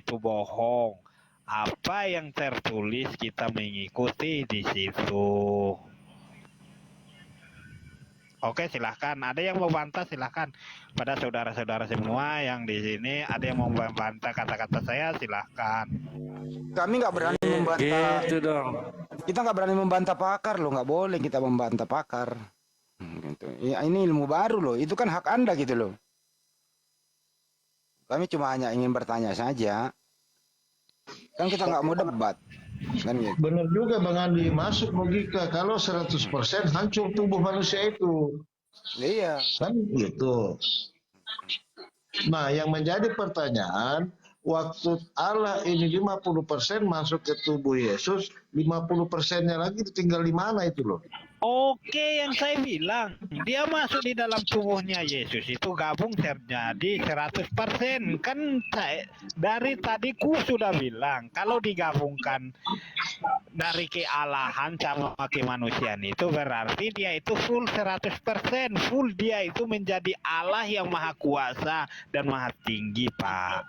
itu bohong. Apa yang tertulis kita mengikuti di situ. Oke, silahkan. Ada yang mau bantah, silahkan. Pada saudara-saudara semua yang di sini, ada yang mau membantah kata-kata saya, silahkan. Kami nggak berani membantah. Gitu dong. Kita nggak berani membantah pakar loh, nggak boleh kita membantah pakar. Gitu. Ya, ini ilmu baru loh, itu kan hak Anda gitu loh. Kami cuma hanya ingin bertanya saja. Kan kita nggak mau debat. Kan gitu. Benar juga Bang Andi, masuk logika kalau 100% hancur tubuh manusia itu. Iya. Kan gitu. Nah, yang menjadi pertanyaan, waktu Allah ini 50% masuk ke tubuh Yesus, 50%-nya lagi tinggal di mana itu loh? Oke, yang saya bilang, dia masuk di dalam tubuhnya Yesus itu gabung terjadi 100%. Kan saya, dari tadi ku sudah bilang, kalau digabungkan dari kealahan sama kemanusiaan itu berarti dia itu full 100%. Full dia itu menjadi Allah yang maha kuasa dan maha tinggi, Pak.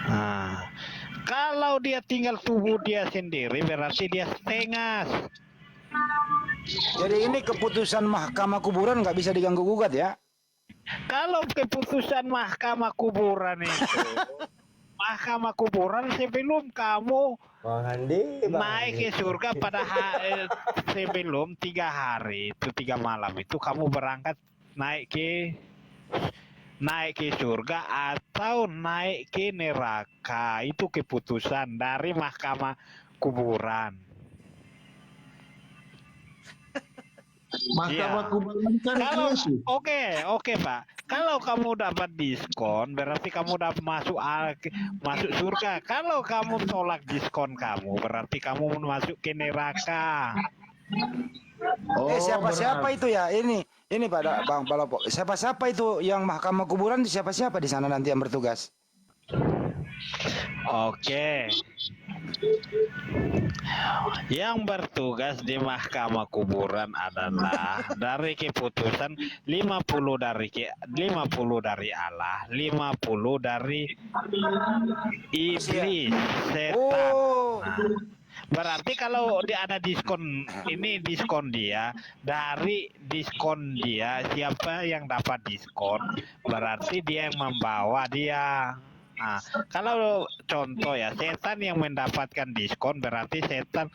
Nah, kalau dia tinggal tubuh dia sendiri berarti dia setengah. Jadi ini keputusan Mahkamah Kuburan nggak bisa diganggu gugat ya? Kalau keputusan Mahkamah Kuburan itu, Mahkamah Kuburan sebelum kamu naik ke surga pada sebelum 3 hari itu 3 malam itu kamu berangkat naik ke surga atau naik ke neraka, itu keputusan dari Mahkamah Kuburan. Mahkamah Kuburan kan Kalau Yesus. oke Pak, kalau kamu dapat diskon berarti kamu dapat masuk surga. Kalau kamu tolak diskon kamu berarti kamu masuk ke neraka. Siapa-siapa itu ya? Ini pada Bang Palopo. Siapa-siapa itu yang Mahkamah Kuburan? Siapa-siapa di sana nanti yang bertugas? Oke. Yang bertugas di Mahkamah Kuburan adalah dari keputusan 50 dari Allah, 50 dari iblis, setan. Nah, berarti kalau ada diskon, ini diskon dia, dari diskon dia siapa yang dapat diskon berarti dia yang membawa dia. Nah, kalau contoh ya setan yang mendapatkan diskon berarti setan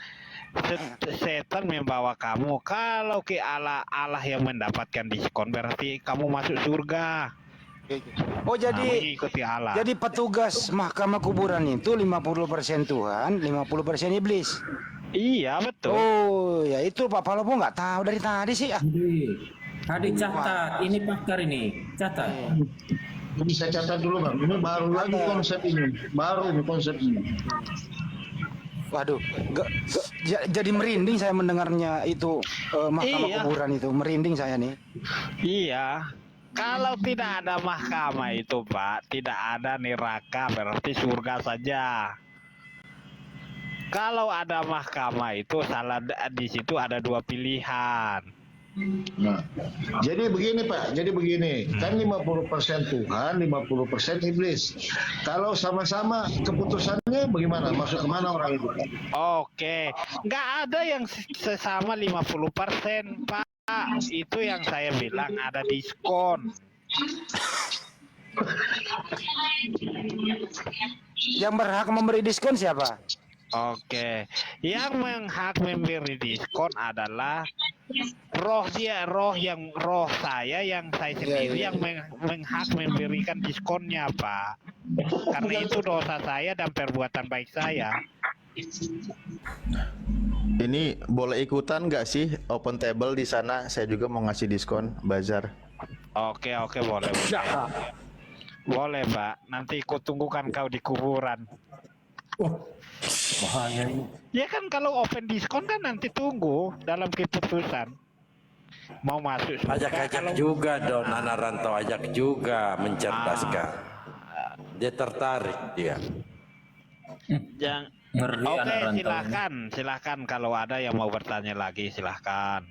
membawa kamu. Kalau ke Allah yang mendapatkan diskon berarti kamu masuk surga. Oh jadi mengikuti Allah. Jadi petugas Mahkamah Kuburan itu 50% Tuhan, 50% iblis. Iya betul. Oh ya itu Pak Palopo nggak tahu dari tadi sih ah. Adik catat, ini pakar ini, catat. Ini saya catat dulu Bang, ini baru lagi konsep ini, baru ini konsep ini. Waduh, jadi merinding saya mendengarnya itu Mahkamah Kuburan itu, merinding saya nih. Iya. Kalau tidak ada mahkamah itu Pak, tidak ada neraka berarti surga saja. Kalau ada mahkamah itu salah di situ ada 2 pilihan. Nah, jadi begini Pak, kan 50% Tuhan, 50% iblis. Kalau sama-sama keputusannya bagaimana? Masuk kemana orang itu? Oke, nggak ada yang sesama 50% Pak. Itu yang saya bilang ada diskon. Yang berhak memberi diskon siapa? Oke, yang hak memberi diskon adalah roh saya yang saya sendiri yang hak memberikan diskonnya Pak. Karena itu dosa saya dan perbuatan baik saya. Ini boleh ikutan nggak sih open table di sana? Saya juga mau ngasih diskon bazar. Oke boleh. Boleh Pak. Nanti ikut tunggukan kau di kuburan. Bahaya ini. Ya kan kalau open diskon kan nanti tunggu dalam keputusan. Mau masuk Ajak juga Don Nana Rantau, ajak juga mencerdaskan. Dia tertarik dia. Oke, silahkan kalau ada yang mau bertanya lagi silahkan.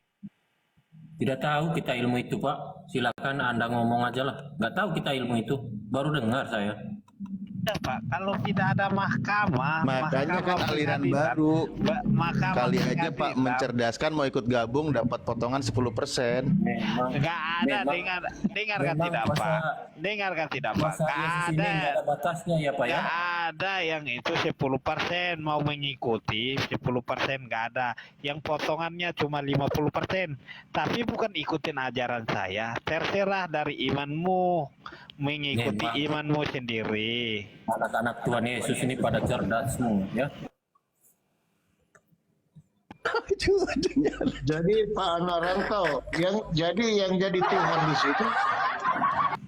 Tidak tahu kita ilmu itu, Pak. Silakan Anda ngomong aja lah. Nggak tahu kita ilmu itu. Baru dengar saya. Ya, Pak, kalau tidak ada mahkamah, Makanya kan mahkamah aliran pengadilan, baru. mahkamah Kali aja Pak pengadilan, mencerdaskan mau ikut gabung dapat potongan 10%. nggak ada. Memang- Dengarkan memang tidak, masa- Pak? Dengarkan tidak, Pak? Masa Nggak Yesus ini ada. nggak ada batasnya ya, Pak ya? Nggak ada yang itu 10% mau mengikuti 10% nggak ada. Yang potongannya cuma 50%. Tapi bukan ikutin ajaran saya. Terserah dari imanmu, mengikuti Memang. imanmu sendiri. Anak-anak Tuhan Yesus ini pada cerdas semua ya. Jadi Pak Narantau, yang jadi Tuhan di situ,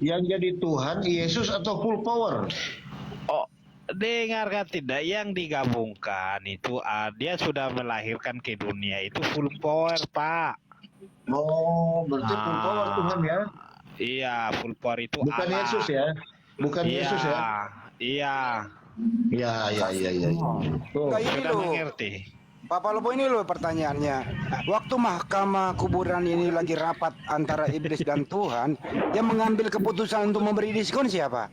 yang jadi Tuhan Yesus atau full power? Oh, dengarkan tidak? Yang digabungkan itu dia sudah melahirkan ke dunia itu full power, Pak. Oh, berarti full power Tuhan ya? Iya, full power itu Bukan Allah. Yesus ya? Bukan Iya, Yesus ya? iya. Ya. Tuh. Enggak, ini Sudah loh. mengerti. Pak Palopo, ini loh pertanyaannya. Waktu mahkamah kuburan ini lagi rapat antara iblis dan Tuhan, yang mengambil keputusan untuk memberi diskon siapa?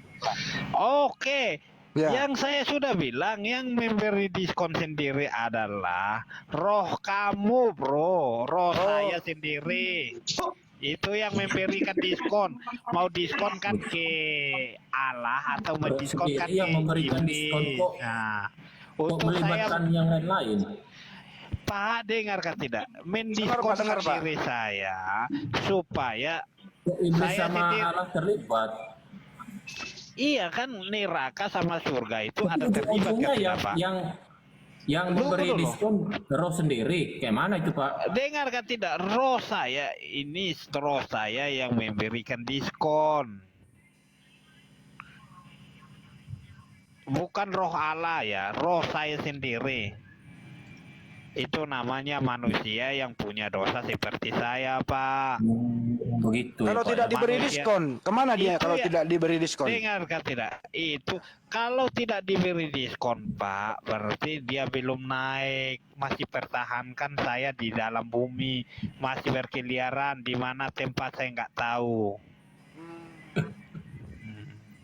Oke. Ya. Yang saya sudah bilang, yang memberi diskon sendiri adalah roh kamu, bro. Roh saya sendiri. Itu yang memberikan diskon. Mau diskonkan ke Allah atau Roh mendiskonkan sendiri yang ke memberikan iblis. diskon kok. Nah, Kok untuk saya, melibatkan yang lain-lain? Pak, dengarkan tidak? Dengar, Pak, Mendiskonkan dengar, Pak. diri saya supaya Kok iblis saya sama sendiri. Allah terlibat? Iya kan, neraka sama surga itu ada terlibat Ujung-ujungnya kan, tidak, Pak? yang Tunggu memberi dulu. diskon roh sendiri. Kayak mana itu, Pak? Dengarkan tidak, roh saya yang memberikan diskon. Bukan roh Allah ya, roh saya sendiri. Itu namanya manusia yang punya dosa seperti saya, Pak. Begitu. Kalau ya, Pak, tidak ya. diberi manusia. diskon, kemana dia Itu kalau ya. tidak diberi diskon? Dengarkan tidak, itu kalau tidak diberi diskon, Pak, berarti dia belum naik, masih pertahankan saya di dalam bumi, masih berkeliaran di mana tempat saya nggak tahu.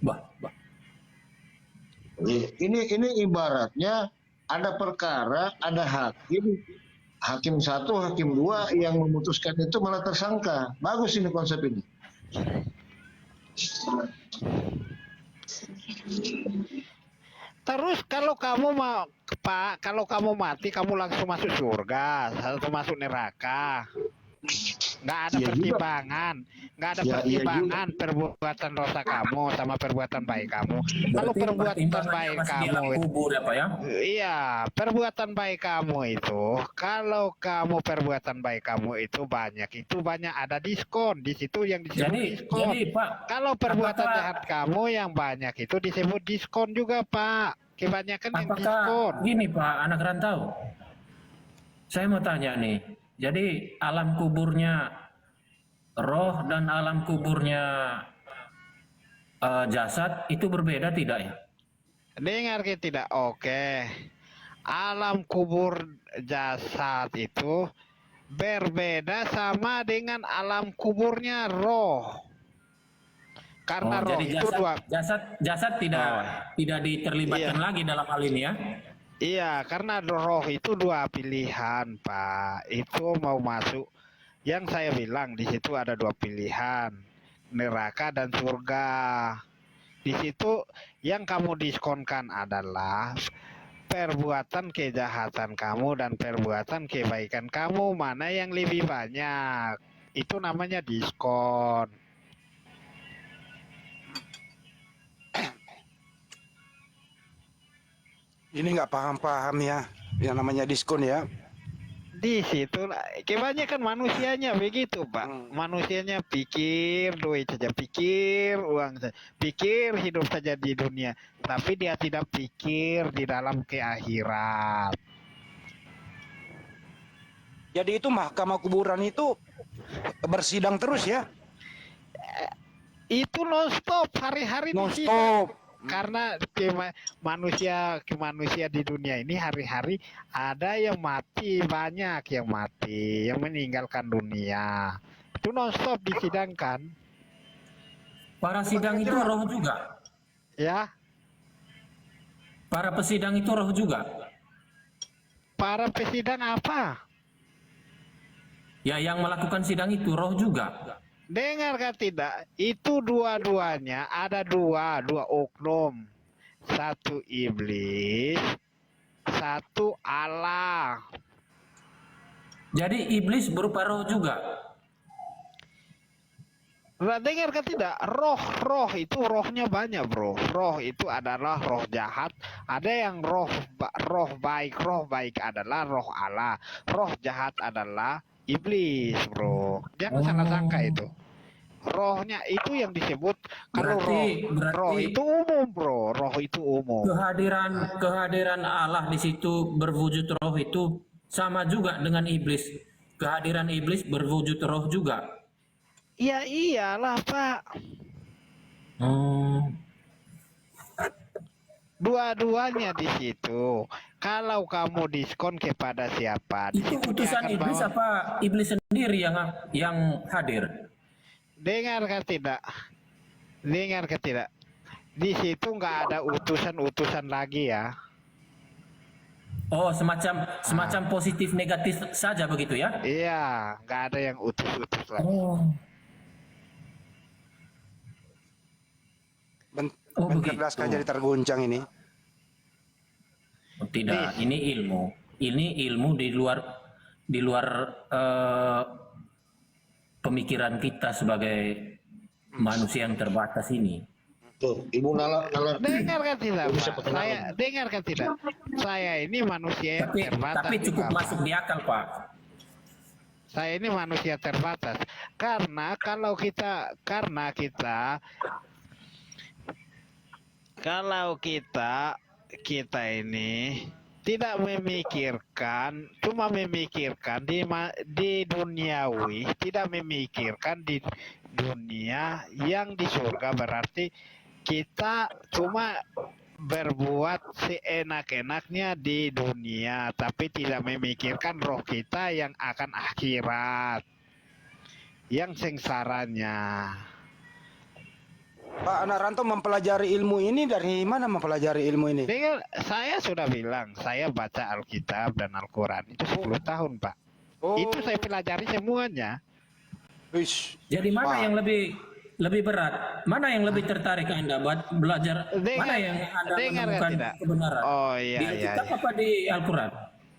Bah. Ini ibaratnya ada perkara, ada hakim satu, hakim dua yang memutuskan itu malah tersangka. Bagus ini konsep ini. Terus kalau kamu mau, Pak, kalau kamu mati kamu langsung masuk surga atau masuk neraka. Nggak ada Iya juga. pertimbangan, nggak ada Ya, iya pertimbangan perbuatan dosa kamu sama perbuatan baik kamu. Kalau Berarti perbuatan pertimbangannya baik masih di kamu alam itu, kubur ya, Pak ya? iya, perbuatan baik kamu itu, kalau kamu perbuatan baik kamu itu banyak ada diskon di situ yang disebut diskon. Jadi Pak, Kalau perbuatan apakah- jahat kamu yang banyak itu disebut diskon juga, Pak. Kebanyakan yang diskon. apakah gini Pak, anak rantau? Saya mau tanya nih. Jadi alam kuburnya roh dan alam kuburnya jasad itu berbeda tidak ya? Dengar ke tidak? Oke. Alam kubur jasad itu berbeda sama dengan alam kuburnya roh. Karena roh Jadi itu jasad tidak Oh. tidak diterlibatkan Iya. lagi dalam hal ini ya? Iya, karena roh itu dua pilihan, Pak. Itu mau masuk. Yang saya bilang di situ ada dua pilihan, neraka dan surga. Di situ yang kamu diskonkan adalah perbuatan kejahatan kamu dan perbuatan kebaikan kamu, mana yang lebih banyak. Itu namanya diskon. Ini nggak paham-paham ya, yang namanya diskon ya. Di situ kebanyakan manusianya begitu, Pak. Manusianya pikir duit saja, pikir uang saja, pikir hidup saja di dunia, tapi dia tidak pikir di dalam ke akhirat. Jadi itu mahkamah kuburan itu bersidang terus ya, Itu non stop hari-hari non di situ. stop. Karena manusia di dunia ini hari-hari ada yang mati, banyak yang mati, yang meninggalkan dunia. itu non-stop disidangkan. Para sidang itu roh juga. Ya, Para pesidang itu roh juga. para pesidang apa? Ya, yang melakukan sidang itu roh juga. Dengarkan tidak? Itu dua-duanya ada dua oknum. Satu iblis, satu Allah. Jadi iblis berupa roh juga. Nah, dengarkan tidak? Roh itu rohnya banyak, bro. Roh itu adalah roh jahat. Ada yang roh baik. Roh baik adalah roh Allah. Roh jahat adalah iblis, bro. Jangan salah sangka itu. Rohnya itu yang disebut kalau roh itu umum, bro. Roh itu umum. Kehadiran Allah di situ berwujud roh itu sama juga dengan iblis. Kehadiran iblis berwujud roh juga. Ya iyalah, Pak. Dua-duanya di situ. Kalau kamu diskon kepada siapa? Itu utusan iblis apa iblis sendiri yang hadir? Dengarkan tidak? Dengarkan tidak? Di situ nggak ada utusan lagi ya. Oh, semacam positif negatif saja begitu ya? Iya, nggak ada yang utus lagi. Oh. Oh, begitu. Berdasarkan jadi terguncang ini. Oh, tidak, ini ilmu. Ini ilmu di luar pemikiran kita sebagai manusia yang terbatas ini. Tuh, Ibu Nala. Dengarkan tidak, Bisa Pak? pakai Saya dengarkan tidak? Saya ini manusia yang terbatas. Tapi cukup juga, masuk Pak. di akal, Pak. Saya ini manusia terbatas. Karena kalau kita ini tidak memikirkan, cuma memikirkan di duniawi, tidak memikirkan di dunia yang di surga, berarti kita cuma berbuat seenak-enaknya di dunia, tapi tidak memikirkan roh kita yang akan akhirat, yang sengsaranya. Pak Naranto mempelajari ilmu ini dari mana mempelajari ilmu ini? Dengar, saya sudah bilang, saya baca Alkitab dan Al-Quran itu 10 tahun, Pak. Oh. Itu saya pelajari semuanya. Wish. Jadi mana Pak. yang lebih berat? Mana yang lebih tertarik Anda buat belajar? Mana yang Anda menemukan tidak? kebenaran? Oh iya, Di iya, Alkitab iya. apa di Al-Quran?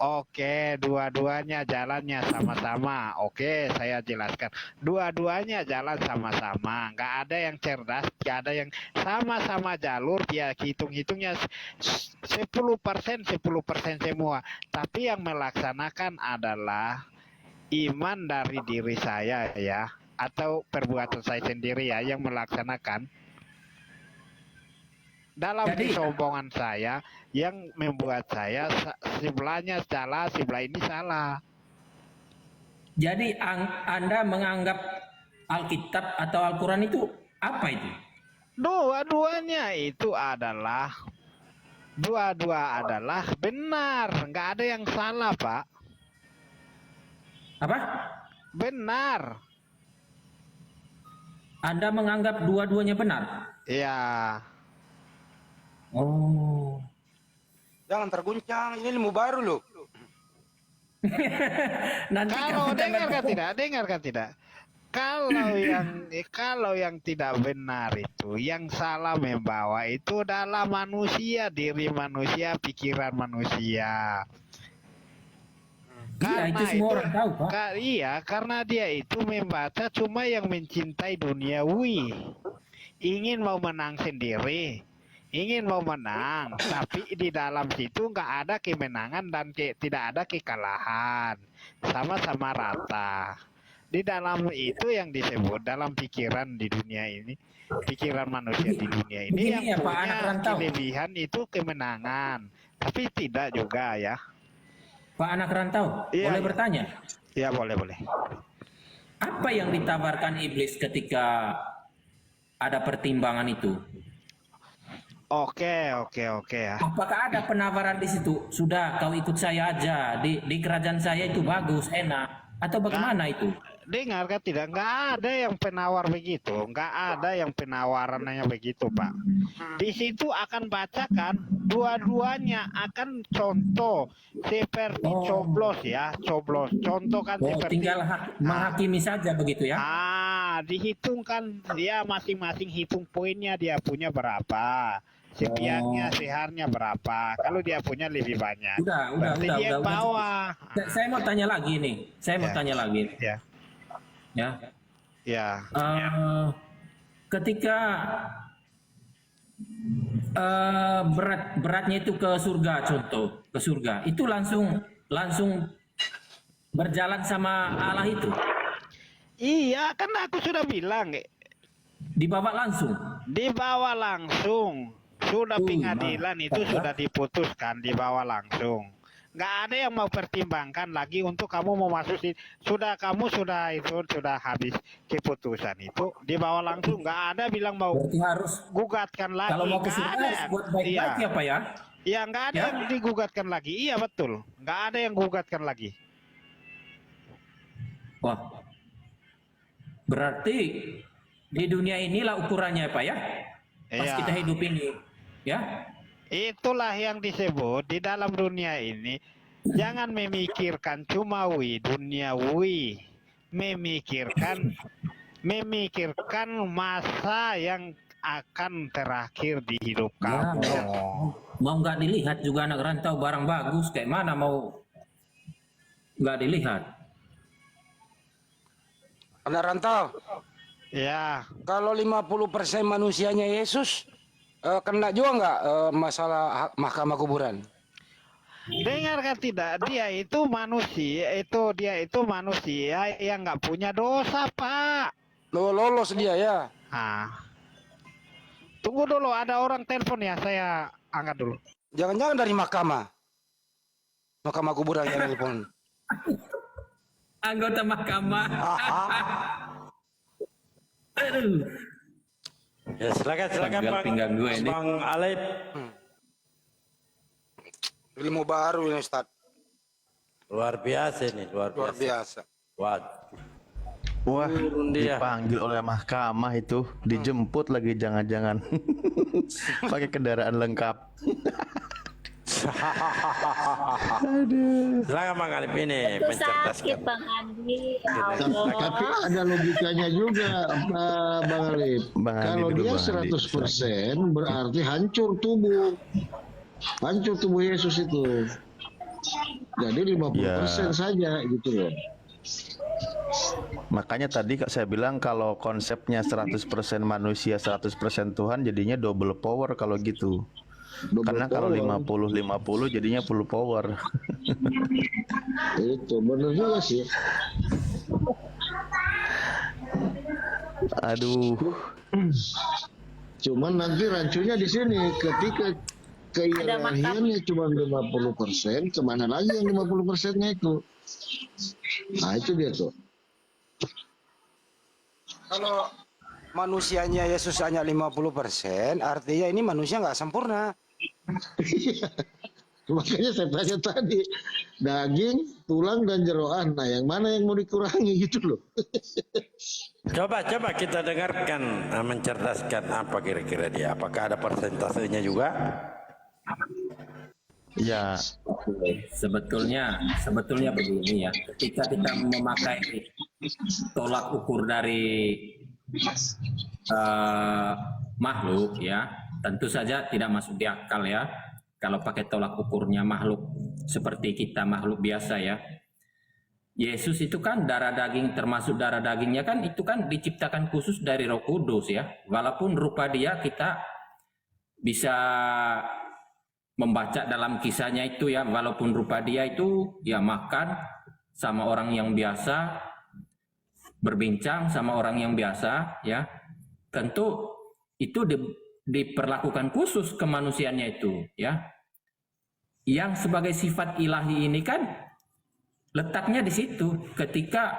Oke, dua-duanya jalannya sama-sama. Oke, saya jelaskan. Dua-duanya jalan sama-sama. Nggak ada yang cerdas, nggak ada yang sama-sama jalur. Ya, hitung-hitungnya 10% semua. Tapi yang melaksanakan adalah iman dari diri saya ya, atau perbuatan saya sendiri ya yang melaksanakan. Dalam kesombongan saya yang membuat saya sebelahnya salah, sebelah ini salah. Jadi Anda menganggap Alkitab atau Al-Quran itu apa itu? Dua-dua adalah benar, nggak ada yang salah, Pak. Apa? Benar. Anda menganggap dua-duanya benar? Ya. Oh. Jangan terguncang, ini ilmu baru loh. Nanti Kalau kamu dengarkan tidak. Kalau yang tidak benar itu, yang salah membawa itu adalah manusia, diri manusia, pikiran manusia. Iya, itu semua orang tahu, Pak. Iya, karena dia itu membaca cuma yang mencintai duniawi, ingin mau menang sendiri, ingin mau menang, tapi di dalam situ nggak ada kemenangan dan tidak ada kekalahan, sama-sama rata. Di dalam itu yang disebut dalam pikiran di dunia ini, pikiran manusia di dunia ini Begini yang ya, Pak, anak punya rantau. kelebihan itu kemenangan, tapi tidak juga ya. Pak anak rantau, Iya, boleh iya. bertanya? Ya boleh. Apa yang ditawarkan iblis ketika ada pertimbangan itu? Oke ya. Apakah ada penawaran di situ? Sudah, kau ikut saya aja. Di kerajaan saya itu bagus, enak. Atau bagaimana itu? dengar kan tidak, nggak ada yang penawar begitu, nggak ada yang penawarannya begitu Pak. Di situ akan bacakan dua-duanya akan contoh seperti Oh. coblos ya, coblos. Contoh kan Oh, seperti tinggal menghakimi saja begitu ya? dihitungkan dia masing-masing hitung poinnya dia punya berapa. Sepiannya, seharnya berapa. Kalau dia punya lebih banyak, berarti dia udah. bawah. Saya mau tanya lagi nih. Saya mau Ya. tanya lagi. Ya, Ya. ya. Ketika beratnya itu ke surga, contoh ke surga, itu langsung berjalan sama Allah itu, Iya, kan aku sudah bilang, dibawa langsung. dibawa langsung. Sudah pengadilan itu mantap. sudah diputuskan, dibawa langsung. Nggak ada yang mau pertimbangkan lagi untuk kamu mau masuk kamu sudah habis keputusan itu dibawa langsung. Nggak ada bilang mau Berarti harus gugatkan lagi. kalau mau ke Nggak surga ada. harus buat baik-baik ya Pak ya? Iya, nggak ada Ya. yang digugatkan lagi. Iya betul, nggak ada yang gugatkan lagi. Wah, berarti di dunia inilah ukurannya Pak ya? Pas Iya. kita hidup ini, ya? Itulah yang disebut di dalam dunia ini. Jangan memikirkan cumawi, duniawi. Memikirkan masa yang akan terakhir di hidup Ya, kamu. mau nggak dilihat juga anak rantau barang bagus kayak mana mau nggak dilihat? Anak rantau, Ya, kalau 50% manusianya Yesus, kena juga nggak masalah mahkamah kuburan? dengarkan tidak? Dia itu manusia yang nggak punya dosa, Pak. Lolos dia ya. Tunggu dulu, ada orang telepon ya, saya angkat dulu. Jangan-jangan dari mahkamah kuburan yang telepon. Anggota mahkamah. Aduh. Ya, silakan Pinggang gue ini. Bang Alip. Ilmu baru ini Ustaz. Luar biasa ini, luar Luar biasa. biasa. Wah, Dia. dipanggil oleh mahkamah itu, dijemput lagi jangan-jangan. Pakai kendaraan lengkap. Silakan Bang Alip ini Itu sakit mencerdaskan. Bang Andi. Ya Allah. Tapi ada logikanya juga, Bang Alip. Bang Andi Kalau dulu, dia Bang Andi. 100% berarti hancur tubuh. Hancur tubuh Yesus itu. Jadi 50% saja gitu loh. Makanya tadi saya bilang kalau konsepnya 100% manusia, 100% Tuhan, jadinya double power kalau gitu. Double Karena kalau power. 50-50 jadinya full power. Itu benar juga sih. Aduh. Cuman nanti rancunya di sini ketika keilahiannya cuma 50%, kemana lagi yang 50%-nya itu? Nah itu dia tuh. Kalau manusianya Yesus hanya 50%, artinya ini manusia nggak sempurna. Makanya saya tanya tadi, daging, tulang, dan jeroan. Nah yang mana yang mau dikurangi gitu loh. Coba kita dengarkan mencerdaskan apa kira-kira dia. Apakah ada persentasenya juga? Ya, Sebetulnya begini ya, ketika kita memakai tolak ukur dari makhluk ya, tentu saja tidak masuk di akal ya. Kalau pakai tolak ukurnya makhluk seperti kita makhluk biasa ya. Yesus itu kan darah daging, termasuk darah dagingnya kan itu kan diciptakan khusus dari Roh Kudus ya. Walaupun rupa dia kita bisa membaca dalam kisahnya itu ya, walaupun rupa dia itu ya makan sama orang yang biasa, berbincang sama orang yang biasa ya, tentu itu diperlakukan khusus kemanusiaannya itu ya. Yang sebagai sifat ilahi ini kan letaknya di situ, ketika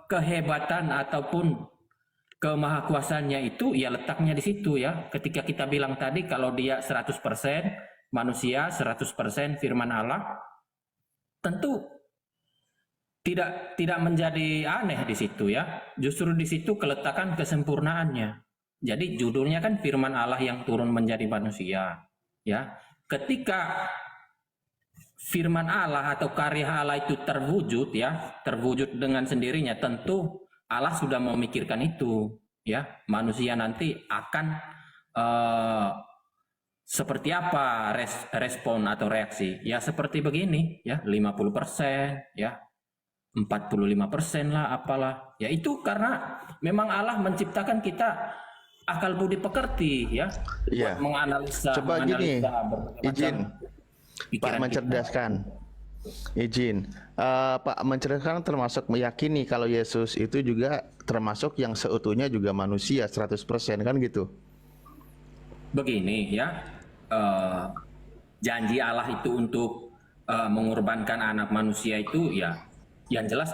kehebatan ataupun kemahakuasaannya itu ya letaknya di situ ya. Ketika kita bilang tadi kalau dia 100% manusia, 100% firman Allah, tentu tidak menjadi aneh di situ ya. Justru di situ keletakan kesempurnaannya. Jadi judulnya kan firman Allah yang turun menjadi manusia ya. Ketika firman Allah atau karya Allah itu terwujud ya, terwujud dengan sendirinya, tentu Allah sudah memikirkan itu ya. Manusia nanti akan seperti apa respon atau reaksi? Ya seperti begini ya, 50% ya, 45% lah apalah. Ya itu karena memang Allah menciptakan kita akal budi pekerti ya, Iya. buat menganalisa. Coba gini, berbagai izin macam Pak pikiran mencerdaskan. Izin, Pak mencerdaskan termasuk meyakini kalau Yesus itu juga termasuk yang seutuhnya juga manusia 100% kan gitu? Begini ya, janji Allah itu untuk mengorbankan anak manusia itu ya, yang jelas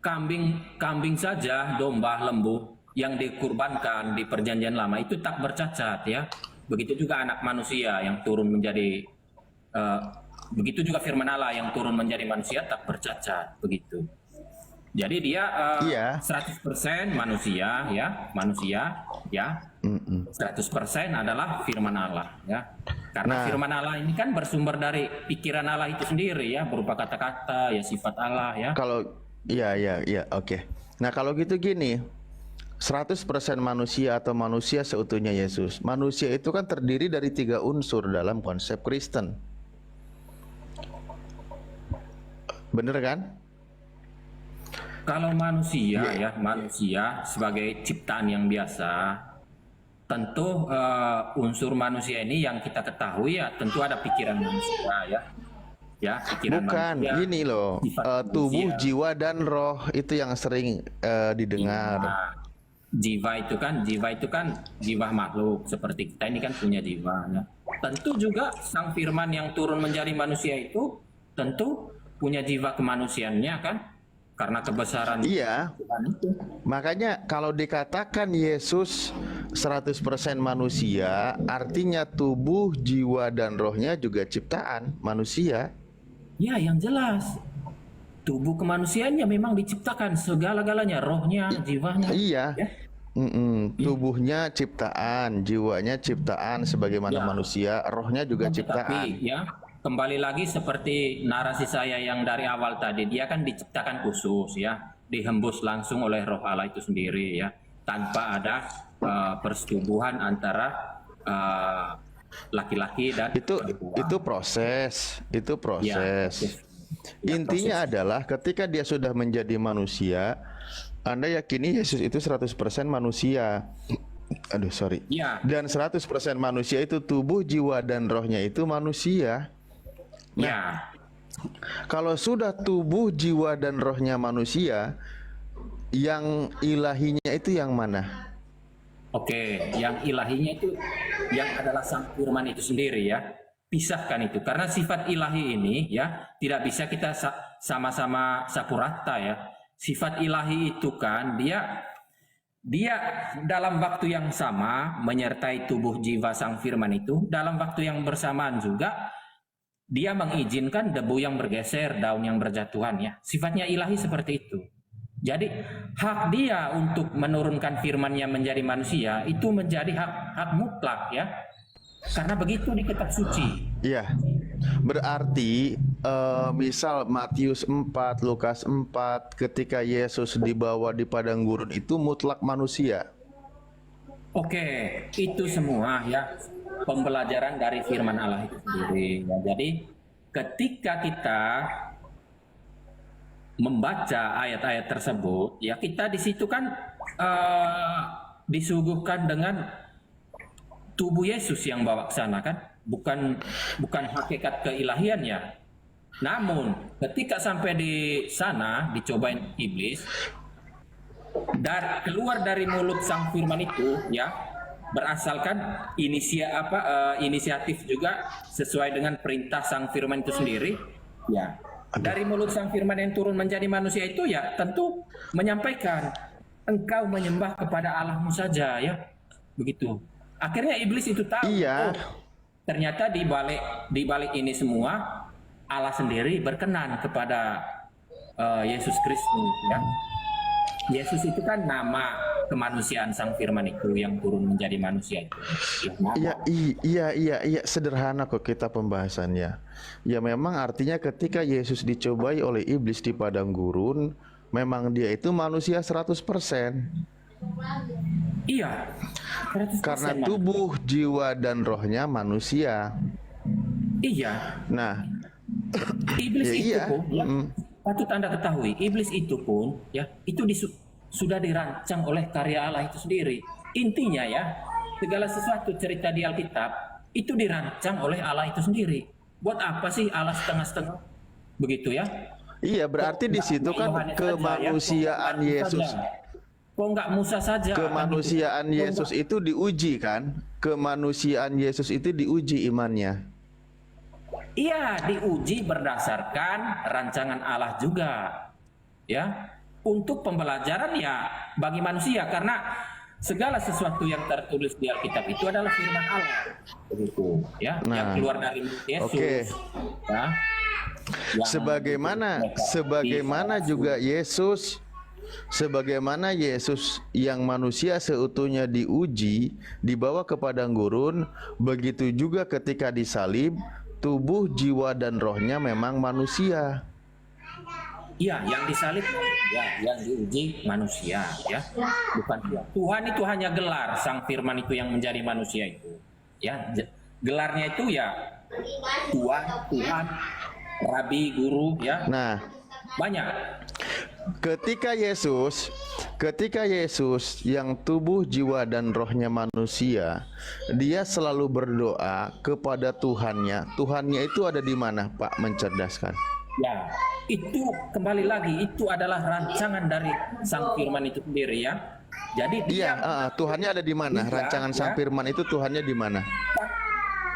kambing saja, domba, lembu yang dikurbankan di perjanjian lama itu tak bercacat ya. Begitu juga anak manusia yang turun menjadi begitu juga firman Allah yang turun menjadi manusia tak bercacat begitu. Jadi dia 100% manusia ya, 100% adalah firman Allah ya. Karena firman Allah ini kan bersumber dari pikiran Allah itu sendiri ya, berupa kata-kata ya, sifat Allah ya. Kalau oke. Nah, kalau gitu gini, 100% manusia atau manusia seutuhnya Yesus. Manusia itu kan terdiri dari 3 unsur dalam konsep Kristen. Bener kan? Kalau manusia ya, manusia sebagai ciptaan yang biasa, tentu unsur manusia ini yang kita ketahui ya, tentu ada pikiran manusia ya. Ya, pikiran Bukan, manusia, gini loh, tubuh, jiwa dan roh itu yang sering didengar. Nah, jiwa itu kan jiwa makhluk, seperti kita ini kan punya jiwa ya. Tentu juga sang firman yang turun menjadi manusia itu tentu punya jiwa kemanusiaannya kan, karena kebesaran Iya. Tuhan itu. Makanya kalau dikatakan Yesus 100% manusia, artinya tubuh, jiwa dan rohnya juga ciptaan manusia. Ya, yang jelas tubuh kemanusiaannya memang diciptakan segala-galanya, rohnya, jiwanya. Iya. Ya. Tubuhnya ciptaan, jiwanya ciptaan sebagaimana Ya. manusia, rohnya juga Tapi ciptaan. ya, kembali lagi seperti narasi saya yang dari awal tadi, dia kan diciptakan khusus ya, dihembus langsung oleh roh Allah itu sendiri ya, tanpa ada persetubuhan antara laki-laki dan perempuan. Itu proses. Ya, Intinya adalah ketika dia sudah menjadi manusia, Anda yakini Yesus itu 100% manusia. Aduh, sorry. Ya. Dan 100% manusia itu tubuh, jiwa dan rohnya itu manusia. Ya. Kalau sudah tubuh, jiwa dan rohnya manusia, yang ilahinya itu yang mana? Oke, yang ilahinya itu yang adalah sang firman itu sendiri ya. Pisahkan itu karena sifat ilahi ini ya tidak bisa kita sama-sama sapu rata ya. Sifat ilahi itu kan dia dalam waktu yang sama menyertai tubuh jiwa sang firman itu, dalam waktu yang bersamaan juga dia mengizinkan debu yang bergeser, daun yang berjatuhan ya. Sifatnya ilahi seperti itu. Jadi hak dia untuk menurunkan firman-Nya menjadi manusia itu menjadi hak mutlak ya. Karena begitu di kitab suci. Iya. Berarti misal Matius 4, Lukas 4 ketika Yesus dibawa di padang gurun itu mutlak manusia. Oke, itu semua ya pembelajaran dari firman Allah itu sendiri. Ya, jadi ketika kita membaca ayat-ayat tersebut, ya kita di situ kan disuguhkan dengan tubuh Yesus yang bawa ke sana kan, bukan hakikat keilahiannya. Namun ketika sampai di sana dicobain iblis, keluar dari mulut sang firman itu ya berasalkan inisiatif juga sesuai dengan perintah sang firman itu sendiri ya. Dari mulut sang firman yang turun menjadi manusia itu ya tentu menyampaikan engkau menyembah kepada Allahmu saja ya, begitu. Akhirnya iblis itu tahu, Iya. ternyata di balik ini semua Allah sendiri berkenan kepada Yesus Kristus ya. Yesus itu kan nama kemanusiaan Sang Firman itu yang turun menjadi manusia itu. Ya, Iya, sederhana kok kita pembahasannya. Ya memang artinya ketika Yesus dicobai oleh iblis di padang gurun, memang dia itu manusia 100%. Iya. 100% Karena tubuh, jiwa dan rohnya manusia. Iya. Nah, Iblis ya itu iya. pun ya, patut Anda ketahui, iblis itu pun ya itu sudah dirancang oleh karya Allah itu sendiri. Intinya ya, segala sesuatu cerita di Alkitab itu dirancang oleh Allah itu sendiri. Buat apa sih Allah setengah-setengah? Begitu ya. Iya, berarti di situ kan kemanusiaan Yesus. Kok nggak Musa saja? Kemanusiaan Yesus itu diuji kan? Kemanusiaan Yesus itu diuji imannya. Iya, diuji berdasarkan rancangan Allah juga. Ya, untuk pembelajaran ya bagi manusia, karena segala sesuatu yang tertulis di Alkitab itu adalah firman Allah. Begitu, ya, yang keluar dari mulut Yesus. Oke. Ya. Sebagaimana juga sebagaimana Yesus yang manusia seutuhnya diuji, dibawa ke padang gurun, begitu juga ketika disalib, tubuh, jiwa dan rohnya memang manusia. Iya, yang disalib ya, yang diuji manusia, ya, bukan Tuhan. Tuhan itu hanya gelar Sang Firman itu yang menjadi manusia itu, ya. Gelarnya itu ya Tuhan, Rabi, Guru, ya. Nah, banyak. Ketika Yesus yang tubuh, jiwa dan rohnya manusia, dia selalu berdoa kepada Tuhannya. Tuhannya itu ada di mana, Pak? Mencerdaskan. Ya, itu kembali lagi itu adalah rancangan dari Sang Firman itu sendiri, ya. Jadi Tuhannya ada di mana? Rancangan Sang Firman itu Tuhannya di mana?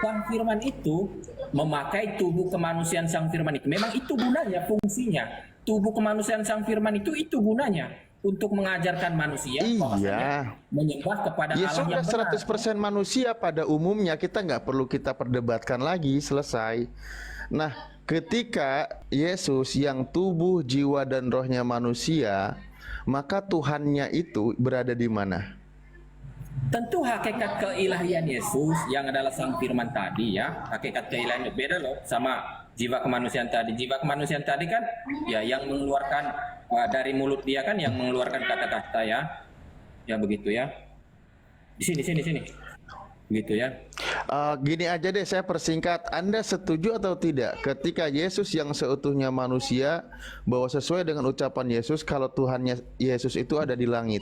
Sang Firman itu memakai tubuh kemanusiaan Sang Firman itu. Memang itu gunanya, fungsinya. Tubuh kemanusiaan Sang Firman itu gunanya untuk mengajarkan manusia menyembah kepada Yesus Allah yang benar. 100% manusia pada umumnya, kita nggak perlu kita perdebatkan lagi, selesai. Nah, ketika Yesus yang tubuh, jiwa dan rohnya manusia, maka Tuhannya itu berada di mana? Tentu hakikat keilahian Yesus yang adalah Sang Firman tadi, ya. Hakikat keilahian beda loh sama jiwa kemanusiaan tadi. Jiwa kemanusiaan tadi kan ya yang mengeluarkan dari mulut dia kan yang mengeluarkan kata-kata, ya. Ya begitu, ya. Di sini. Begitu, ya. Gini aja deh, saya persingkat. Anda setuju atau tidak ketika Yesus yang seutuhnya manusia, bahwa sesuai dengan ucapan Yesus kalau Tuhannya Yesus itu ada di langit?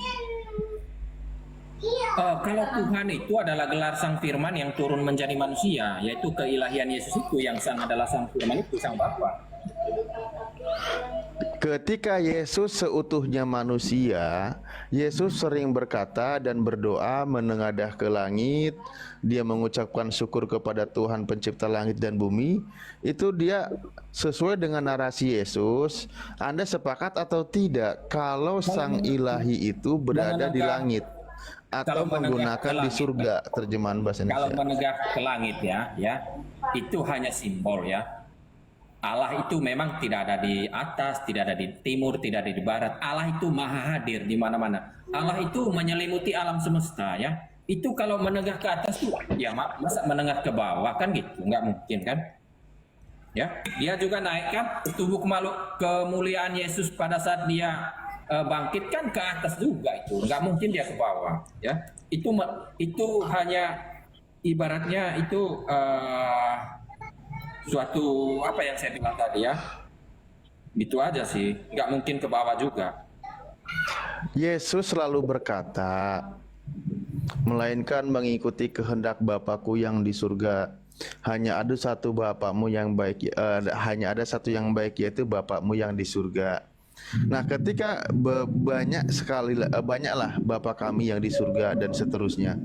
Kalau Tuhan itu adalah gelar Sang Firman yang turun menjadi manusia, yaitu keilahian Yesus itu yang adalah Sang Firman itu, Sang Bapa. Ketika Yesus seutuhnya manusia, Yesus sering berkata dan berdoa menengadah ke langit. Dia mengucapkan syukur kepada Tuhan pencipta langit dan bumi. Itu dia sesuai dengan narasi Yesus. Anda sepakat atau tidak kalau Sang Ilahi itu berada di langit atau menggunakan di surga, terjemahan bahasa Indonesia? Kalau menegak ke langit, ya, itu hanya simbol, ya. Allah itu memang tidak ada di atas, tidak ada di timur, tidak ada di barat. Allah itu maha hadir di mana-mana. Allah itu menyelimuti alam semesta, ya. Itu kalau menegak ke atas tuh, ya masa menengah ke bawah kan gitu, nggak mungkin kan? Ya, dia juga naikkan tubuh kemuliaan Yesus pada saat dia bangkit kan ke atas juga, itu nggak mungkin dia ke bawah, ya. Itu hanya ibaratnya itu suatu apa yang saya bilang tadi, ya. Gitu aja sih, nggak mungkin ke bawah juga. Yesus selalu berkata, melainkan mengikuti kehendak Bapakku yang di surga. Hanya ada satu Bapakmu yang baik, hanya ada satu yang baik, yaitu Bapakmu yang di surga. Nah, ketika banyaklah Bapa kami yang di surga dan seterusnya.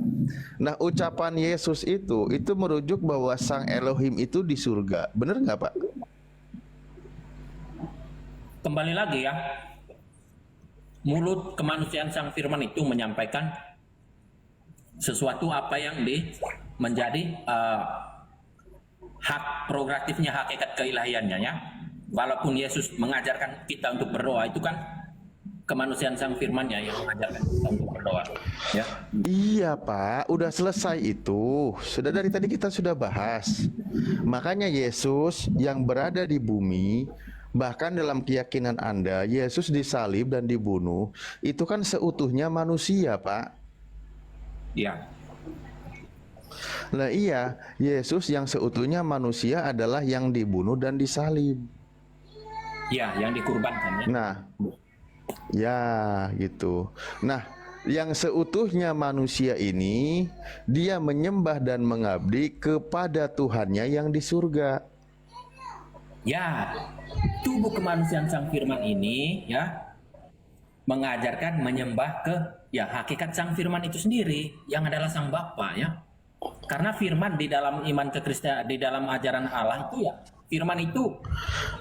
Nah, ucapan Yesus itu merujuk bahwa Sang Elohim itu di surga. Benar nggak, Pak? Kembali lagi, ya. Mulut kemanusiaan Sang Firman itu menyampaikan sesuatu apa yang menjadi hak prerogatifnya, hakikat keilahiannya, ya. walaupun Yesus mengajarkan kita untuk berdoa, itu kan kemanusiaan Sang Firman-Nya yang mengajarkan kita untuk berdoa, ya. Iya Pak, udah selesai itu. Sudah dari tadi kita sudah bahas. Makanya Yesus yang berada di bumi, bahkan dalam keyakinan Anda, Yesus disalib dan dibunuh, itu kan seutuhnya manusia Pak. Ya. Lah iya, Yesus yang seutuhnya manusia adalah yang dibunuh dan disalib. Ya, yang dikurbankan, ya. Nah, ya gitu. Nah, yang seutuhnya manusia ini, dia menyembah dan mengabdi kepada Tuhannya yang di surga. Ya, tubuh kemanusiaan Sang Firman ini, ya, mengajarkan menyembah ke, ya, hakikat Sang Firman itu sendiri, yang adalah Sang Bapa, ya. Karena Firman di dalam iman kekristenan, di dalam ajaran Allah itu, ya, Firman itu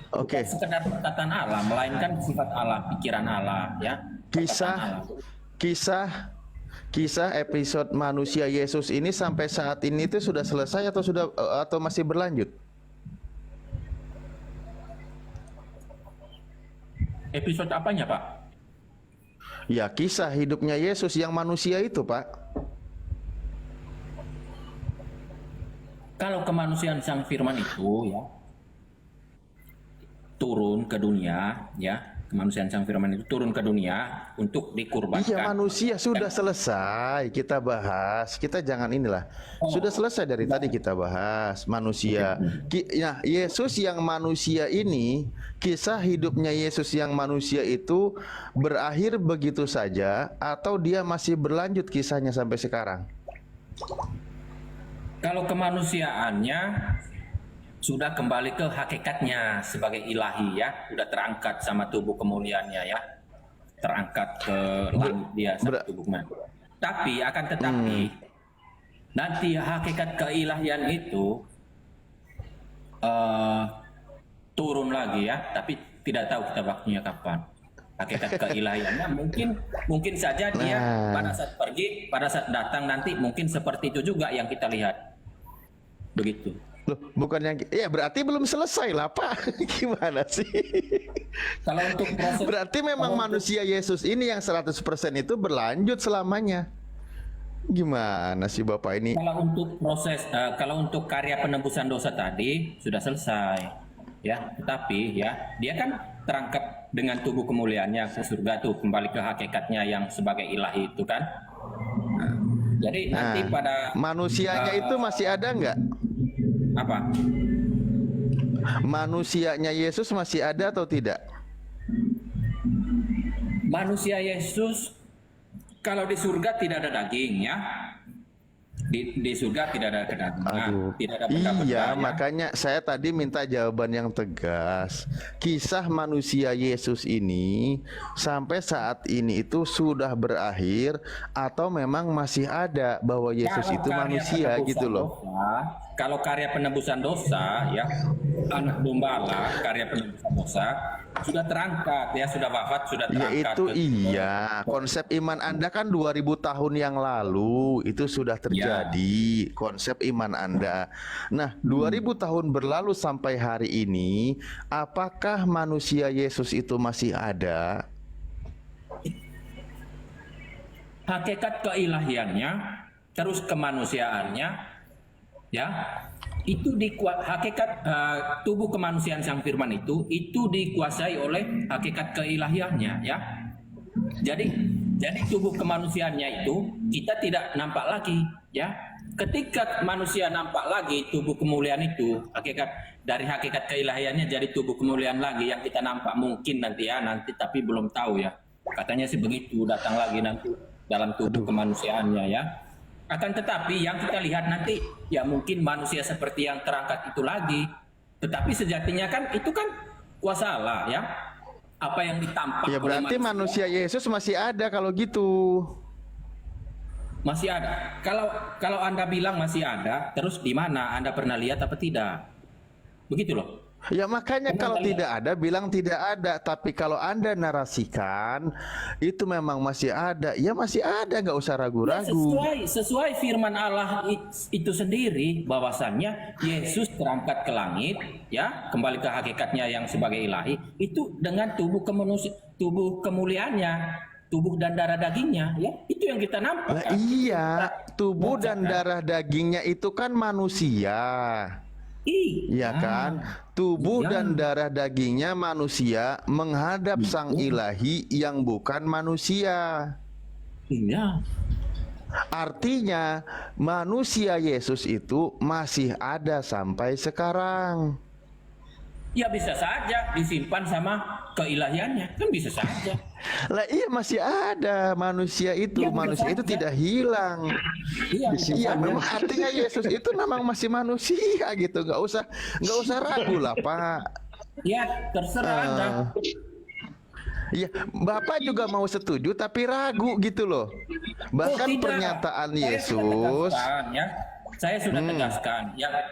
Oke. bukan sekedar perkataan Allah, melainkan sifat Allah, pikiran Allah, ya. Perkataan Allah. Kisah episode manusia Yesus ini sampai saat ini itu sudah selesai atau masih berlanjut? Episode apanya, Pak? Ya, kisah hidupnya Yesus yang manusia itu, Pak. Kalau kemanusiaan Sang Firman itu, ya, turun ke dunia, ya, kemanusiaan Sang Firman itu turun ke dunia untuk dikurbankan. Iya, manusia sudah selesai kita bahas. Kita jangan inilah. Sudah selesai dari tadi kita bahas manusia. Nah, Yesus yang manusia ini, kisah hidupnya Yesus yang manusia itu berakhir begitu saja atau dia masih berlanjut kisahnya sampai sekarang? Kalau kemanusiaannya sudah kembali ke hakikatnya sebagai ilahi, ya, sudah terangkat sama tubuh kemuliaannya, ya, terangkat ke langit dia sama tubuhnya. Tapi akan tetapi nanti hakikat keilahian itu turun lagi, ya, tapi tidak tahu kita waktunya kapan. Hakikat keilahiannya mungkin saja dia pada saat pergi, pada saat datang nanti mungkin seperti itu juga yang kita lihat. Begitu. Loh, bukan yang ya berarti belum selesai lah Pak. Gimana sih? Kalau untuk proses, berarti memang manusia Yesus ini yang 100% itu berlanjut selamanya. Gimana sih Bapak ini? kalau untuk proses, kalau untuk karya penebusan dosa tadi sudah selesai, ya. Tetapi, ya, dia kan terangkat dengan tubuh kemuliaannya ke surga tuh, kembali ke hakikatnya yang sebagai ilahi itu kan. Nah, jadi nanti pada manusianya itu masih ada nggak? Apa? Manusianya Yesus masih ada atau tidak? Manusia Yesus kalau di surga tidak ada daging, ya. Di surga tidak ada kedagingan, tidak ada benda-benda, Iya, ya. makanya saya tadi minta jawaban yang tegas. Kisah manusia Yesus ini sampai saat ini itu sudah berakhir atau memang masih ada bahwa Yesus Kalau itu karya manusia penebusan gitu loh. dosa, kalau karya penebusan dosa, ya, anak domba Allah, karya penebusan dosa sudah terangkat, ya, sudah wafat, sudah Ya terangkat. itu iya, konsep iman Anda kan 2000 tahun yang lalu itu sudah terjadi, konsep iman Anda. Nah, 2000 tahun berlalu sampai hari ini, apakah manusia Yesus itu masih ada? Hakikat keilahiannya, terus kemanusiaannya, ya, itu hakikat tubuh kemanusiaan Sang Firman itu dikuasai oleh hakikat keilahiannya, ya. Jadi tubuh kemanusiaannya itu kita tidak nampak lagi, ya. Ketika manusia nampak lagi tubuh kemuliaan itu, dari hakikat keilahiannya jadi tubuh kemuliaan lagi yang kita nampak mungkin nanti, ya, tapi belum tahu, ya. Katanya sih begitu, datang lagi nanti dalam tubuh kemanusiaannya, ya. Akan tetapi yang kita lihat nanti, ya, mungkin manusia seperti yang terangkat itu lagi. Tetapi sejatinya kan itu kan kuasa Allah, ya. Apa yang ditampak Ya oleh berarti manusia Yesus masih ada kalau gitu. masih ada. Kalau Anda bilang masih ada, terus di mana? Anda pernah lihat apa tidak? Begitu loh. Ya makanya Memang kalau kalian- tidak ada bilang tidak ada, tapi kalau Anda narasikan itu memang masih ada, ya masih ada, nggak usah Ya, ragu-ragu. sesuai firman Allah itu sendiri, bahwasannya Yesus terangkat ke langit, ya, kembali ke hakikatnya yang sebagai ilahi, itu dengan tubuh kemuliaannya, tubuh dan darah dagingnya, ya, itu yang kita nampak. Lah kan? iya, tubuh dan darah dagingnya itu kan manusia. Iya Ya kan, tubuh Iya. dan darah dagingnya manusia menghadap sang ilahi yang bukan manusia. Iya. Artinya manusia Yesus itu masih ada sampai sekarang. Ya bisa saja disimpan sama keilahiannya, kan bisa saja. Lah iya masih ada manusia itu, Ya, bisa manusia itu saja. tidak hilang. Iya, bisa Iya, saja. memang artinya Yesus itu memang masih manusia gitu, nggak usah ragu lah Pak. Ya terserah Anda. Iya, Bapak juga mau setuju tapi ragu gitu loh. Bahkan Oh, tidak. pernyataan Saya sudah Yesus, tegaskan, ya. Saya sudah tegaskan,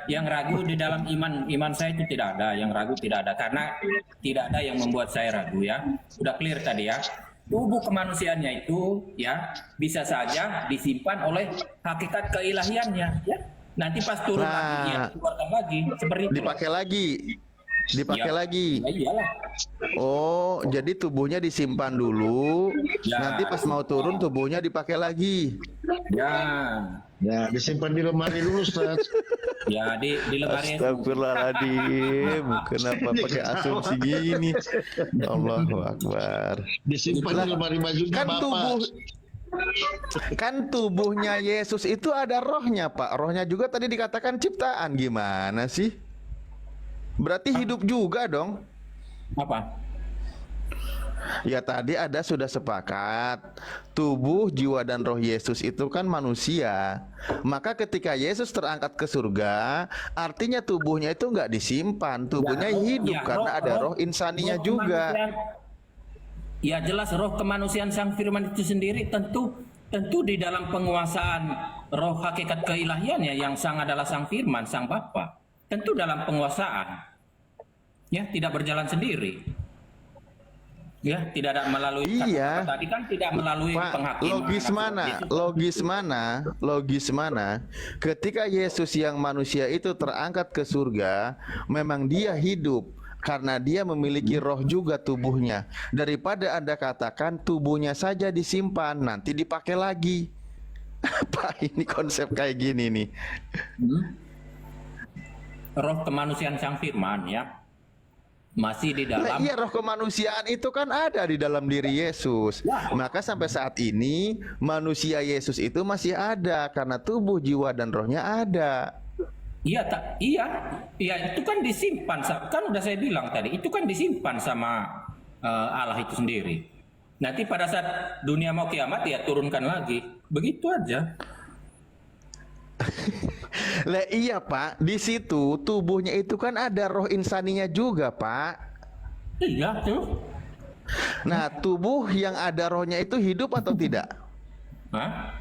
yang ragu di dalam iman saya itu tidak ada, yang ragu tidak ada, karena tidak ada yang membuat saya ragu, ya. Sudah clear tadi, ya. Tubuh kemanusiaannya itu, ya, bisa saja disimpan oleh hakikat keilahiannya, ya. Nanti pas turun Nah. lagi, ya, keluarkan lagi, seperti itu. dipakai lagi. Ya, iyalah. Oh, jadi tubuhnya disimpan dulu, Ya. nanti pas mau turun tubuhnya dipakai lagi. Ya, Ya, disimpan di lemari dulu, Ustaz. ya di lemari. Astagfirullahaladzim, kenapa pakai asumsi gini? Allahu Akbar. Disimpan di lemari bajunya Kan Bapak. tubuhnya Yesus itu ada rohnya, Pak. Rohnya juga tadi dikatakan ciptaan. Gimana sih? Berarti hidup juga dong. Apa? Ya tadi ada sudah sepakat, tubuh, jiwa dan roh Yesus itu kan manusia. Maka ketika Yesus terangkat ke surga, artinya tubuhnya itu nggak disimpan, tubuhnya Ya, hidup ya, karena ada roh insaninya roh juga. kemanusiaan- Ya jelas roh kemanusiaan Sang Firman itu sendiri tentu di dalam penguasaan roh hakikat keilahiannya yang Sang adalah Sang Firman, Sang Bapa. Tentu dalam penguasaan. Ya, tidak berjalan sendiri. Ya, tidak ada melalui Iya. tadi kan tidak melalui Pak, penghakiman. logis mana ketika Yesus yang manusia itu terangkat ke surga, memang dia hidup karena dia memiliki roh juga tubuhnya. Daripada Anda katakan tubuhnya saja disimpan, nanti dipakai lagi. Apa ini konsep kayak gini nih? Roh kemanusiaan Sang Firman, ya. Masih di Lah, dalam iya, roh kemanusiaan itu kan ada di dalam diri Yesus. Maka sampai saat ini manusia Yesus itu masih ada karena tubuh, jiwa dan rohnya ada. Iya, itu kan disimpan, kan udah saya bilang tadi, itu kan disimpan sama Allah itu sendiri. Nanti pada saat dunia mau kiamat ya turunkan lagi, begitu aja. Lah iya Pak, di situ tubuhnya itu kan ada roh insaninya juga Pak. Iya tuh. Nah tubuh yang ada rohnya itu hidup atau tidak? Hah?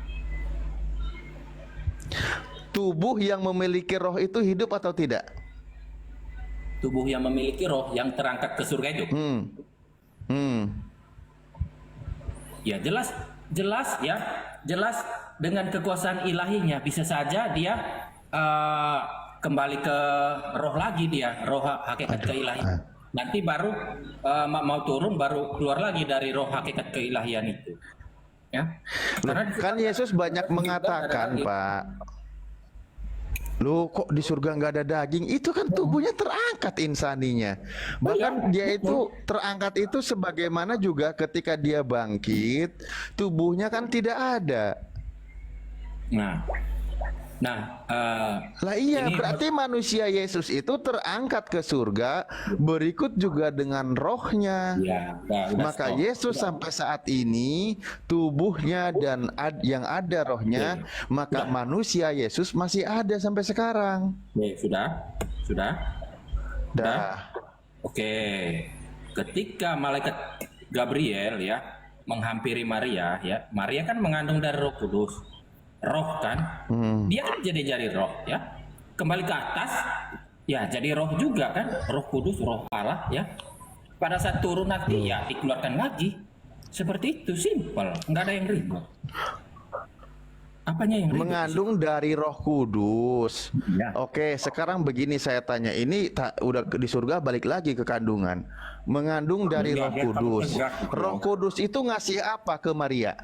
Tubuh yang memiliki roh itu hidup atau tidak? Tubuh yang memiliki roh yang terangkat ke surga itu. Ya jelas dengan kekuasaan ilahinya bisa saja dia kembali ke roh lagi, dia roh hakikat keilahian. Nanti baru mau turun baru keluar lagi dari roh hakikat keilahian itu. Ya. Karena Kan Yesus banyak mengatakan Pak, loh kok di surga nggak ada daging? Itu kan tubuhnya terangkat insaninya. Bahkan dia itu terangkat itu sebagaimana juga ketika dia bangkit, tubuhnya kan tidak ada. Nah, Lah iya, ini berarti manusia Yesus itu terangkat ke surga berikut juga dengan rohnya. ya, udah Maka stop. Yesus sampai saat ini tubuhnya dan yang ada rohnya, maka manusia Yesus masih ada sampai sekarang. Oke, sudah. Dah. Oke, ketika malaikat Gabriel ya menghampiri Maria, ya Maria kan mengandung dari Roh Kudus, roh kan, dia kan jadi roh ya, kembali ke atas, Ya, jadi roh juga kan, Roh Kudus, Roh Allah ya. Pada saat turun nanti ya dikeluarkan lagi. Seperti itu, simpel, nggak ada yang ribet. Apanya yang ribet? Mengandung dari Roh Kudus. Ya. Oke, sekarang begini saya tanya, ini udah di surga balik lagi ke kandungan. Mengandung dari Iya, Roh biar kamu Kudus. tegak, gitu. Roh Kudus itu ngasih apa ke Maria?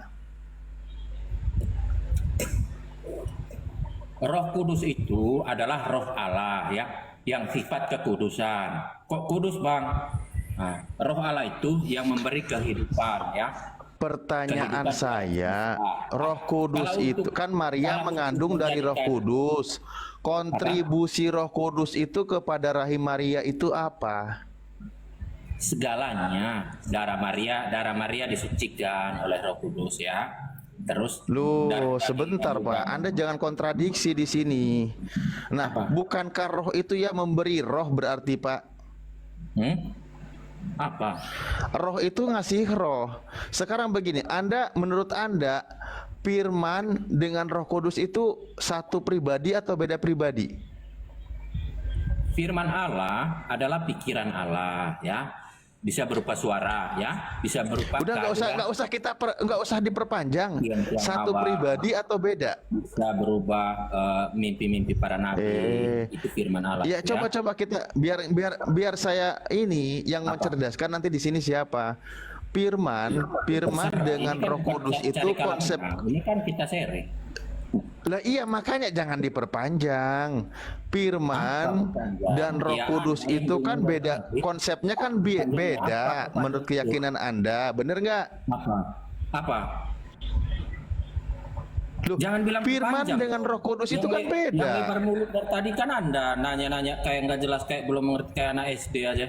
Roh Kudus itu adalah Roh Allah ya, yang sifat kekudusan. Kok kudus, Bang? Nah, Roh Allah itu yang memberi kehidupan ya. Pertanyaan Kehidupan. saya, Roh Kudus Kalau itu untuk- kan Maria kalau mengandung untuk dari Roh menjadikan- Kudus. Kontribusi Roh Kudus itu kepada rahim Maria itu apa? Segalanya. Darah Maria disucikan oleh Roh Kudus ya. Terus Loh, darah sebentar kandungan- Pak, Anda jangan kontradiksi di sini. Nah, Apa? bukankah roh itu yang memberi roh berarti Pak? Apa? Roh itu ngasih roh. Sekarang begini, menurut Anda, Firman dengan Roh Kudus itu satu pribadi atau beda pribadi? Firman Allah adalah pikiran Allah ya. Bisa berupa suara ya, bisa berupa Udah nggak usah diperpanjang. Yang Satu apa? pribadi atau beda? bisa berubah mimpi-mimpi para nabi. Itu firman Allah. Ya coba kita biar saya ini yang mencerdaskan nanti di sini siapa? Firman dengan Ini kan Roh Kudus cari itu kalangan. konsep. Ini kan kita sharing. Lah iya makanya jangan diperpanjang. Firman dan Roh Ya, Kudus yang itu kan dulu beda, tadi. konsepnya kan beda menurut keyakinan Anda, bener nggak? Apa? Loh, Jangan bilang Firman panjang. dengan Roh Kudus itu kan Yang beda. lebar mulut dari tadi kan Anda nanya-nanya kayak nggak jelas, kayak belum mengerti, kayak anak SD aja.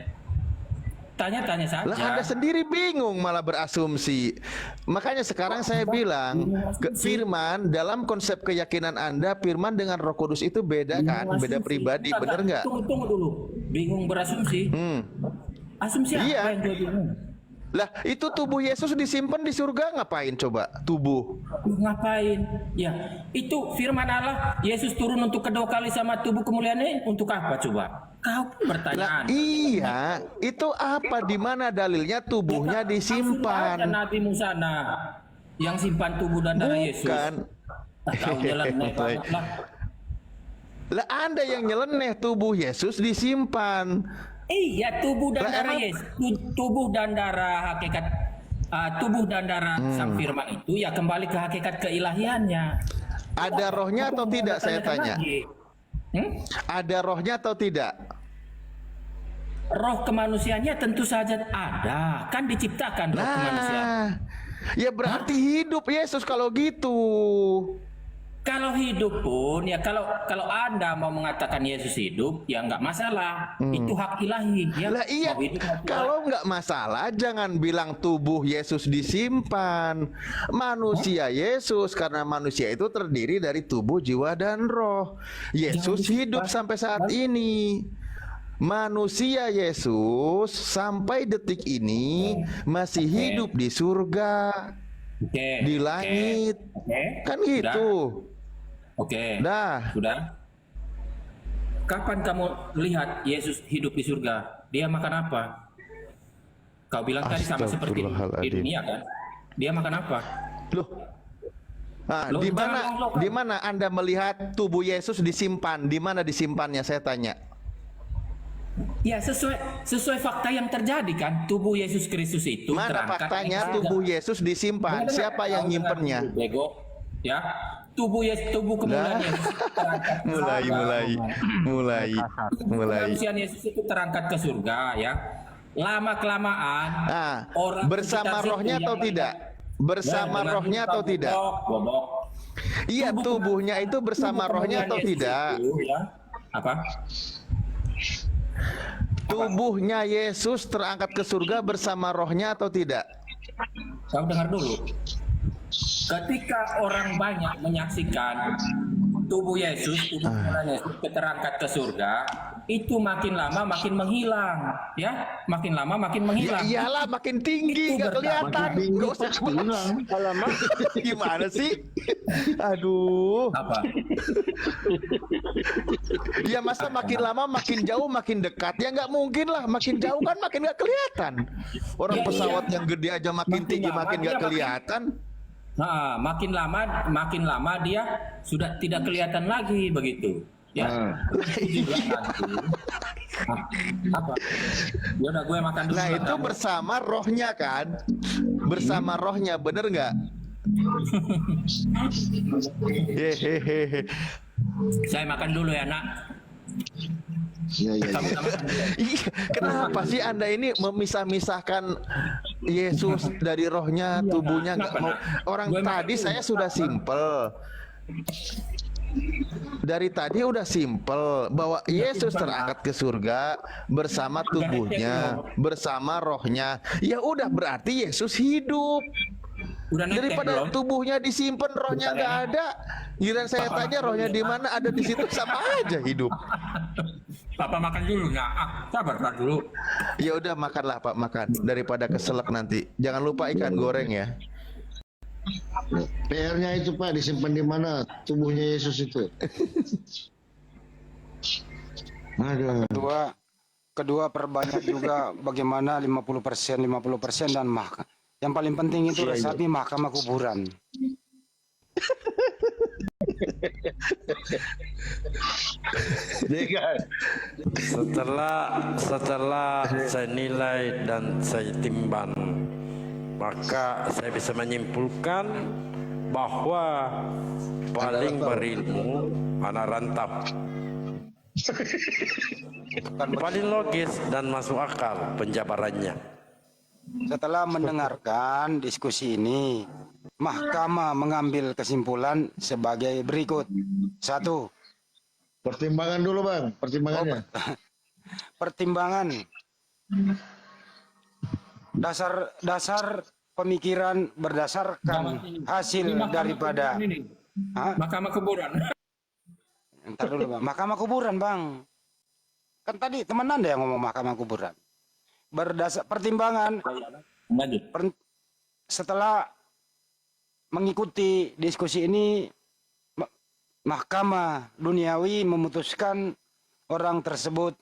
Tanya-tanya saja. Lah Anda sendiri bingung malah berasumsi. Makanya sekarang saya bilang Firman dalam konsep keyakinan Anda, Firman dengan Roh Kudus itu beda kan, beda pribadi, bener nggak? Tunggu dulu. Bingung berasumsi. Asumsi apa Iya. yang gue bingung? Lah itu tubuh Yesus disimpan di surga ngapain coba? Tubuh. Ngapain? Ya, itu firman Allah. Yesus turun untuk kedua kali sama tubuh kemuliaannya untuk apa coba? Kau pun Lah bertanya. iya, itu apa di mana dalilnya tubuhnya Ada disimpan? Nabi Musa yang simpan tubuh dan darah Yesus. Bukan. Tahu nyeleneh banget lah. Lah Anda yang nyeleneh, tubuh Yesus disimpan. Iya, tubuh dan Lah, darah emang- Yesus, tubuh dan darah hakikat, tubuh dan darah Sang Firman itu ya kembali ke hakikat keilahiannya. Ada rohnya atau tidak saya tanya? Lagi. Ada rohnya atau tidak? Roh kemanusiaannya tentu saja ada, kan diciptakan roh kemanusiaan. Nah, ya berarti hidup Yesus kalau gitu. Kalau hidup pun ya kalau Anda mau mengatakan Yesus hidup ya nggak masalah, itu hak ilahi. Ya, Lah iya, mau hidup, mau tidak. kalau nggak masalah jangan bilang tubuh Yesus disimpan. Manusia Yesus, karena manusia itu terdiri dari tubuh, jiwa, dan roh. Yesus hidup sampai saat ini. Manusia Yesus sampai detik ini masih hidup di surga, Oke, di oke, langit. oke. Kan Sudah? gitu. Oke. Dah. Sudah. Kapan kamu lihat Yesus hidup di surga? Dia makan apa? Kau bilang tadi sama seperti di Astagfirullahaladzim. dunia kan? Dia makan apa? Loh. Nah, Loh, di jangan, mana Anda melihat tubuh Yesus disimpan? Di mana disimpannya saya tanya? Ya sesuai fakta yang terjadi kan, tubuh Yesus Kristus itu Mana terangkat faktanya dari tubuh surga. Yesus disimpan? Dengar, Siapa yang kau dengar nyimpennya? dulu, Bego. Ya, tubuh kemuliaan Lah. Yesus itu terangkat ke Mulai. Kemanusiaan Yesus itu terangkat ke surga ya. Lama kelamaan Nah, orang bersama sekitar situ rohnya yang atau melihat- tidak? Bersama Ya, dengan rohnya atau bobok, tidak? bobok. Iya, tubuhnya itu bersama Tubuh rohnya atau kemuliaan Yesus tidak? itu, ya. Apa? Tubuhnya Yesus terangkat ke surga bersama rohnya atau tidak? Kau dengar dulu. Ketika orang banyak menyaksikan tubuh Yesus, tubuh kemuliaan Yesus terangkat ke surga, itu makin lama makin menghilang, ya, makin lama makin Ya menghilang. iyalah makin tinggi Itu nggak kelihatan. Makin tinggi Nggak usah pasti hilang. Alamak. Gimana sih? Aduh. Apa? Ya masa makin lama makin jauh makin dekat? Ya nggak mungkin lah. Makin jauh kan makin nggak kelihatan. Orang Ya, pesawat iya. yang gede aja makin Makin tinggi lama makin dia nggak makin- kelihatan. Nah, makin lama dia sudah tidak kelihatan lagi begitu. Ya. Itu juga nanti. Apa? Ya udah gue makan dulu. Nah lah, itu kamu. bersama rohnya kan? Bersama rohnya bener nggak? Hehehe. Saya makan dulu ya, Nak. Iya, iya, Kamu iya. makan dulu. Iya, kenapa sih Anda ini memisah-misahkan Yesus dari rohnya, tubuhnya nggak mau? Orang Gue makan tadi dulu. saya sudah simpel. Dari tadi udah simpel bahwa Yesus terangkat ke surga bersama tubuhnya, bersama rohnya. Ya udah berarti Yesus hidup. Udah netek Daripada belum? tubuhnya disimpan rohnya nggak ada. Giliran saya tanya rohnya di mana, ada di situ, sama aja hidup. Papa makan dulu, Nak. Sabar dulu. Ya udah makanlah Pak, makan daripada keselak nanti. Jangan lupa ikan goreng ya. PR-nya itu Pak disimpan di mana tubuhnya Yesus itu? Aduh. Kedua perbanyak juga bagaimana 50% dan yang paling penting itu resapi mahkamah kuburan. Setelah saya nilai dan saya timbang, maka saya bisa menyimpulkan bahwa paling berilmu anak rantap, paling logis dan masuk akal penjabarannya. Setelah mendengarkan diskusi ini, mahkamah mengambil kesimpulan sebagai berikut. 1. Pertimbangan dulu Bang, pertimbangannya. Pertimbangan dasar pemikiran berdasarkan hasil daripada Hah? Mahkamah kuburan. Ntar dulu Bang. Mahkamah kuburan Bang. Kan tadi teman Anda yang ngomong mahkamah kuburan. Berdasar pertimbangan Lanjut. setelah mengikuti diskusi ini, mahkamah duniawi memutuskan orang tersebut